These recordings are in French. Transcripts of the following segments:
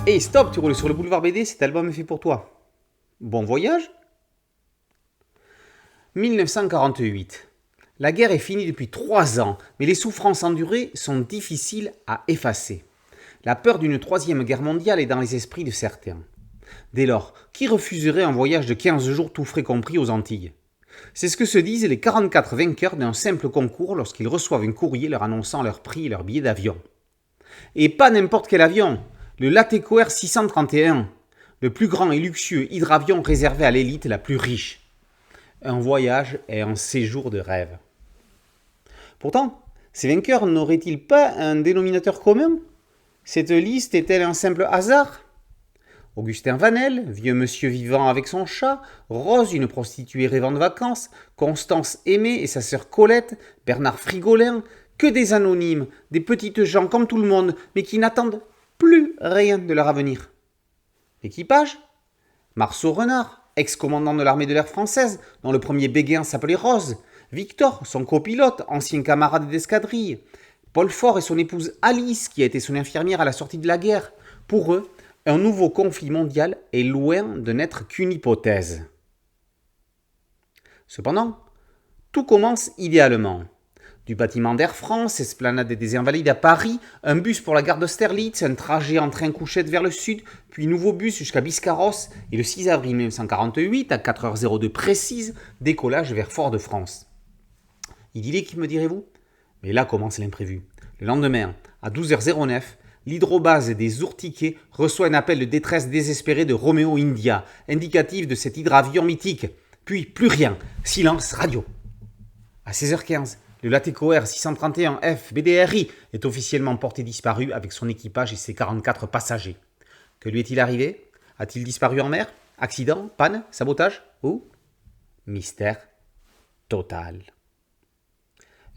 Hey stop, tu roules sur le boulevard BD, cet album est fait pour toi. Bon voyage. 1948. La guerre est finie depuis 3 ans, mais les souffrances endurées sont difficiles à effacer. La peur d'une troisième guerre mondiale est dans les esprits de certains. Dès lors, qui refuserait un voyage de 15 jours tout frais compris aux Antilles? C'est ce que se disent les 44 vainqueurs d'un simple concours lorsqu'ils reçoivent un courrier leur annonçant leur prix et leur billet d'avion. Et pas n'importe quel avion, le Latéco Air 631, le plus grand et luxueux hydravion réservé à l'élite la plus riche. Un voyage et un séjour de rêve. Pourtant, ces vainqueurs n'auraient-ils pas un dénominateur commun? Cette liste est-elle un simple hasard? Augustin Vanel, vieux monsieur vivant avec son chat, Rose, une prostituée rêvant de vacances, Constance Aimée et sa sœur Colette, Bernard Frigolin, que des anonymes, des petites gens comme tout le monde, mais qui n'attendent plus rien de leur avenir. L'équipage? Marceau Renard, ex-commandant de l'armée de l'air française, dont le premier béguin s'appelait Rose, Victor, son copilote, ancien camarade d'escadrille, Paul Fort et son épouse Alice, qui a été son infirmière à la sortie de la guerre. Pour eux, un nouveau conflit mondial est loin de n'être qu'une hypothèse. Cependant, tout commence idéalement. Du bâtiment d'Air France, esplanade des Invalides à Paris, un bus pour la gare d'Austerlitz, un trajet en train couchette vers le sud, puis nouveau bus jusqu'à Biscarrosse, et le 6 avril 1948, à 4h02 précise, décollage vers Fort-de-France. Idyllique, me direz-vous? Mais là commence l'imprévu. Le lendemain, à 12h09, l'hydrobase des Ourtiquets reçoit un appel de détresse désespéré de Roméo India, indicatif de cet hydravion mythique. Puis plus rien, silence radio. À 16h15, le Latéco Air 631F BDRI est officiellement porté disparu avec son équipage et ses 44 passagers. Que lui est-il arrivé? A-t-il disparu en mer? Accident? Panne? Sabotage? Ou mystère total.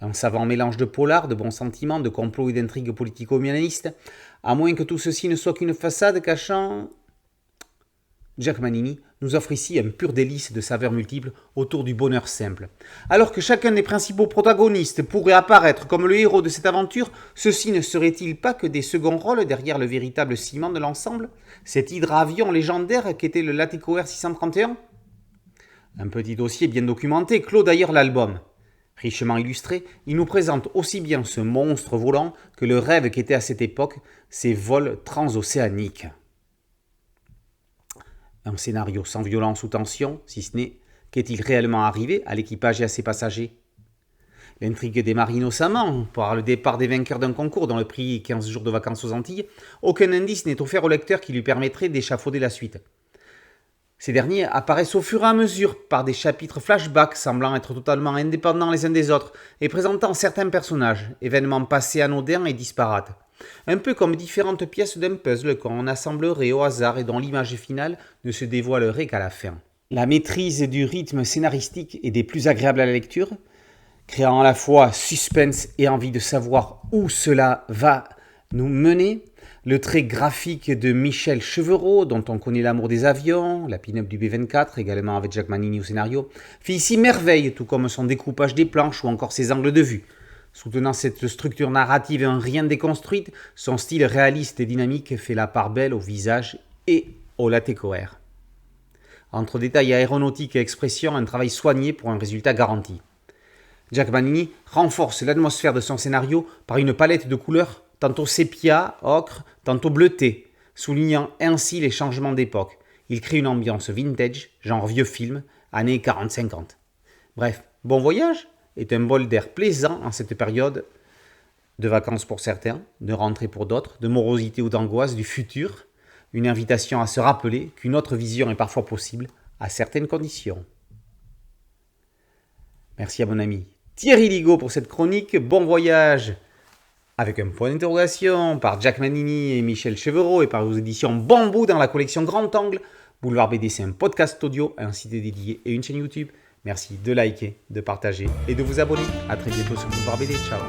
Un savant mélange de polar, de bons sentiments, de complots et d'intrigues politico-humanistes, à moins que tout ceci ne soit qu'une façade cachant... Jack Manini nous offre ici un pur délice de saveurs multiples autour du bonheur simple. Alors que chacun des principaux protagonistes pourrait apparaître comme le héros de cette aventure, ceci ne serait-il pas que des seconds rôles derrière le véritable ciment de l'ensemble? Cet hydravion légendaire qu'était le Latéco Air 631? Un petit dossier bien documenté clôt d'ailleurs l'album. Richement illustré, il nous présente aussi bien ce monstre volant que le rêve qu'étaient à cette époque ces vols transocéaniques. Un scénario sans violence ou tension, si ce n'est qu'est-il réellement arrivé à l'équipage et à ses passagers? L'intrigue démarre innocemment par le départ des vainqueurs d'un concours dont le prix est 15 jours de vacances aux Antilles. Aucun indice n'est offert au lecteur qui lui permettrait d'échafauder la suite. Ces derniers apparaissent au fur et à mesure par des chapitres flashbacks semblant être totalement indépendants les uns des autres et présentant certains personnages, événements passés anodins et disparates. Un peu comme différentes pièces d'un puzzle qu'on assemblerait au hasard et dont l'image finale ne se dévoilerait qu'à la fin. La maîtrise du rythme scénaristique est des plus agréables à la lecture, créant à la fois suspense et envie de savoir où cela va nous mener. Le trait graphique de Michel Chevreau, dont on connaît l'amour des avions, la pin-up du B24, également avec Jack Manini au scénario, fait ici merveille, tout comme son découpage des planches ou encore ses angles de vue. Soutenant cette structure narrative et un rien déconstruite, son style réaliste et dynamique fait la part belle au visage et au Latéco Air. Entre détails aéronautiques et expressions, un travail soigné pour un résultat garanti. Jack Manini renforce l'atmosphère de son scénario par une palette de couleurs tantôt sépia, ocre, tantôt bleuté, soulignant ainsi les changements d'époque. Il crée une ambiance vintage, genre vieux film, années 40-50. Bref, bon voyage est un bol d'air plaisant en cette période de vacances pour certains, de rentrée pour d'autres, de morosité ou d'angoisse du futur, une invitation à se rappeler qu'une autre vision est parfois possible à certaines conditions. Merci à mon ami Thierry Ligaud pour cette chronique. Bon voyage avec un point d'interrogation par Jack Manini et Michel Chevreau et par vos éditions Bambou dans la collection Grand Angle. Boulevard BD, c'est un podcast audio, un site dédié et une chaîne YouTube. Merci de liker, de partager et de vous abonner. A très bientôt sur Boulevard BD. Ciao.